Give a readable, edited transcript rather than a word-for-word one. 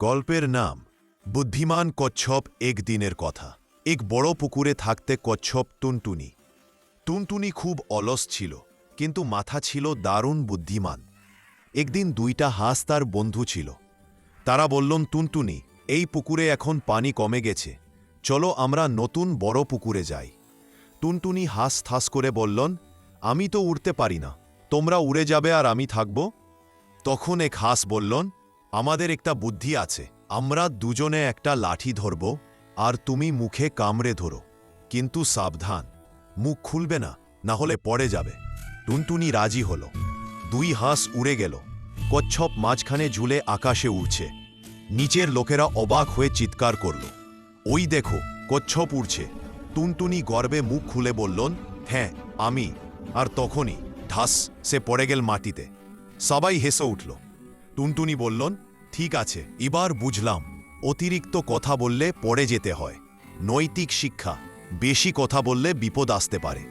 গল্পের নাম বুদ্ধিমান কচ্ছপ একদিনের কথা। এক বড় পুকুরে থাকতে কচ্ছপ টুনটুনি। টুনটুনি খুব অলস ছিল, কিন্তু মাথা ছিল দারুণ বুদ্ধিমান। একদিন দুইটা হাঁস তার বন্ধু ছিল। তারা বললেন, টুনটুনি, এই পুকুরে এখন পানি কমে গেছে, চলো আমরা নতুন বড় পুকুরে যাই। টুনটুনি হাঁস থাস করে বললেন, আমি তো উড়তে পারি না, তোমরা উড়ে যাবে আর আমি থাকব। তখন এক হাঁস বললেন, আমাদের একটা বুদ্ধি আছে, আমরা দুজনে একটা লাঠি ধরব আর তুমি মুখে কামড়ে ধরো, কিন্তু সাবধান, মুখ খুলবে না, না হলে পড়ে যাবে। টুনটুনি রাজি হল। দুই হাঁস উড়ে গেল। কচ্ছপ মাঝখানে ঝুলে আকাশে উড়ছে। নিচের লোকেরা অবাক হয়ে চিৎকার করল, ওই দেখো, কচ্ছপ উড়ছে। টুনটুনি গর্বে মুখ খুলে বললেন, হ্যাঁ আমি। আর তখনই ধাস, সে পড়ে গেল মাটিতে। সবাই হেসে উঠল। টুনটুনি বললেন, ঠিক আছে, এবার বুঝলাম, অতিরিক্ত কথা বললে পড়ে যেতে হয়। নৈতিক শিক্ষা, বেশি কথা বললে বিপদ আসতে পারে।